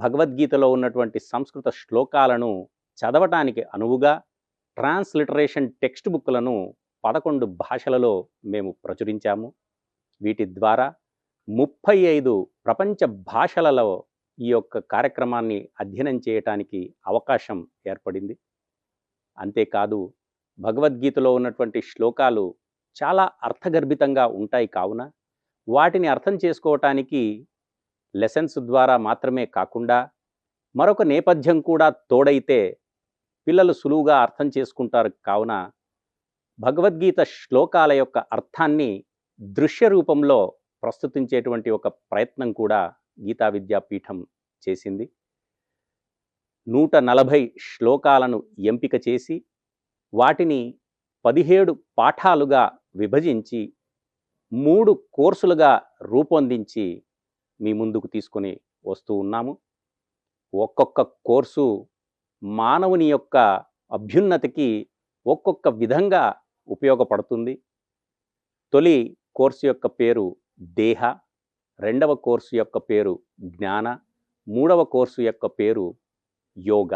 భగవద్గీతలో ఉన్నటువంటి సంస్కృత శ్లోకాలను చదవటానికి అనువుగా ట్రాన్స్‌లిటరేషన్ టెక్స్ట్ బుక్‌లను 11 భాషలలో మేము ప్రచురించాము. వీటి ద్వారా 35 ప్రపంచ భాషలలో ఈ యొక్క కార్యక్రమాన్ని అధ్యయనం చేయటానికి అవకాశం ఏర్పడింది. అంతేకాదు భగవద్గీతలో ఉన్నటువంటి శ్లోకాలు చాలా అర్థగర్భితంగా ఉంటాయి కావున వాటిని అర్థం చేసుకోవటానికి లెసన్స్ ద్వారా మాత్రమే కాకుండా మరొక నేపథ్యం కూడా తోడైతే పిల్లలు సులువుగా అర్థం చేసుకుంటారు కావున భగవద్గీత శ్లోకాల యొక్క అర్థాన్ని దృశ్య రూపంలో ప్రస్తుతించేటువంటి ఒక ప్రయత్నం కూడా గీతా విద్యాపీఠం చేసింది. 140 శ్లోకాలను ఎంపిక చేసి వాటిని 17 పాఠాలుగా విభజించి 3 కోర్సులుగా రూపొందించి మీ ముందుకు తీసుకొని వస్తూ ఉన్నాము. ఒక్కొక్క కోర్సు మానవుని యొక్క అభ్యున్నతికి ఒక్కొక్క విధంగా ఉపయోగపడుతుంది. తొలి కోర్సు యొక్క పేరు దేహ, రెండవ కోర్సు యొక్క పేరు జ్ఞాన, మూడవ కోర్సు యొక్క పేరు యోగ.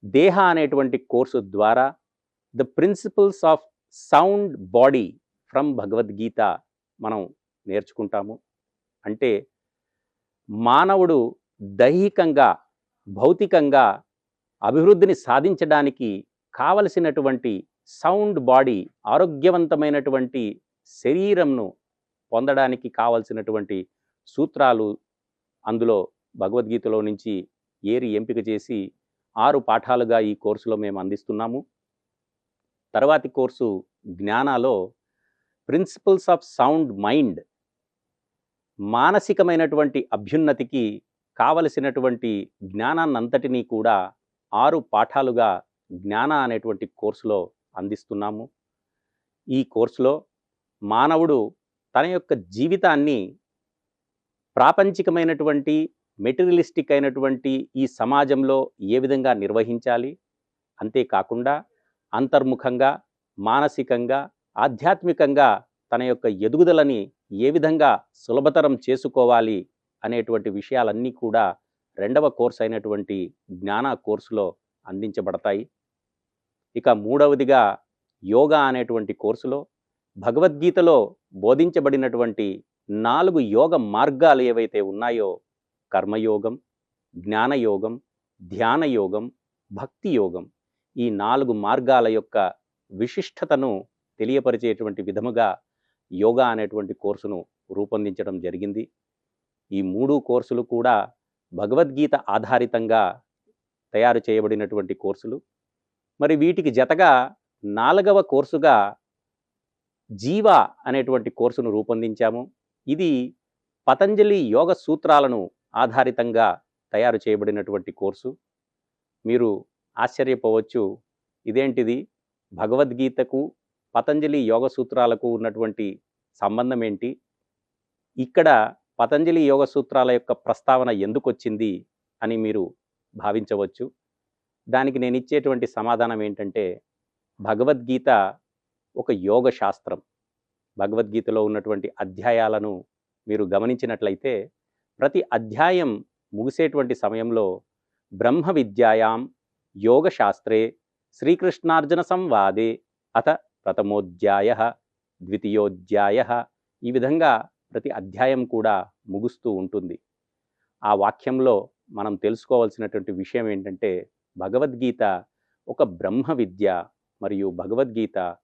దేహ అనేటువంటి కోర్సు ద్వారా the principles of sound body from Bhagavadgita మనం నేర్చుకుంటాము. అంటే మానవుడు దైహికంగా భౌతికంగా అభివృద్ధిని సాధించడానికి కావలసినటువంటి సౌండ్ బాడీ, ఆరోగ్యవంతమైనటువంటి శరీరంను పొందడానికి కావలసినటువంటి సూత్రాలు అందులో భగవద్గీతలో నుంచి ఏరి ఎంపిక చేసి 6 పాఠాలుగా ఈ కోర్సులో మేము అందిస్తున్నాము. తర్వాతి కోర్సు జ్ఞానాలో ప్రిన్సిపల్స్ ఆఫ్ సౌండ్ మైండ్, మానసికమైనటువంటి అభ్యున్నతికి కావలసినటువంటి జ్ఞానాన్నంతటినీ కూడా 6 పాఠాలుగా జ్ఞాన అనేటువంటి కోర్సులో అందిస్తున్నాము. ఈ కోర్సులో మానవుడు తన యొక్క జీవితాన్ని ప్రాపంచికమైనటువంటి మెటీరియలిస్టిక్ అయినటువంటి ఈ సమాజంలో ఏ విధంగా నిర్వహించాలి, అంతేకాకుండా అంతర్ముఖంగా మానసికంగా ఆధ్యాత్మికంగా తన యొక్క ఎదుగుదలని ఏ విధంగా సులభతరం చేసుకోవాలి అనేటువంటి విషయాలన్నీ కూడా రెండవ కోర్సు అయినటువంటి జ్ఞాన కోర్సులో అందించబడతాయి. ఇక మూడవదిగా యోగా అనేటువంటి కోర్సులో భగవద్గీతలో బోధించబడినటువంటి 4 యోగ మార్గాలు ఏవైతే ఉన్నాయో కర్మయోగం, జ్ఞానయోగం, ధ్యానయోగం, భక్తి యోగం, ఈ 4 మార్గాల యొక్క విశిష్టతను తెలియపరిచేటువంటి విధముగా యోగా అనేటువంటి కోర్సును రూపొందించడం జరిగింది. ఈ 3 కోర్సులు కూడా భగవద్గీత ఆధారితంగా తయారు చేయబడినటువంటి కోర్సులు. మరి వీటికి జతగా 4వ కోర్సుగా జీవ అనేటువంటి కోర్సును రూపొందించాము. ఇది పతంజలి యోగ సూత్రాలను ఆధారితంగా తయారు చేయబడినటువంటి కోర్సు. మీరు ఆశ్చర్యపోవచ్చు, ఇదేంటిది, భగవద్గీతకు పతంజలి యోగ సూత్రాలకు ఉన్నటువంటి సంబంధం ఏంటి, ఇక్కడ పతంజలి యోగ సూత్రాల యొక్క ప్రస్తావన ఎందుకు వచ్చింది అని మీరు భావించవచ్చు. దానికి నేను ఇచ్చేటువంటి సమాధానం ఏంటంటే, భగవద్గీత ఒక యోగ శాస్త్రం. భగవద్గీతలో ఉన్నటువంటి అధ్యాయాలను మీరు గమనించినట్లయితే ప్రతి అధ్యాయం ముగిసేటువంటి సమయంలో బ్రహ్మ విద్యాయాం యోగ శాస్త్రే శ్రీకృష్ణార్జున సంవాదే అథ ప్రథమోధ్యాయ ద్వితీయోధ్యాయ, ఈ విధంగా ప్రతి అధ్యాయం కూడా ముగుస్తూ ఉంటుంది. ఆ వాక్యంలో మనం తెలుసుకోవాల్సినటువంటి విషయం ఏంటంటే, భగవద్గీత ఒక బ్రహ్మ విద్య మరియు భగవద్గీత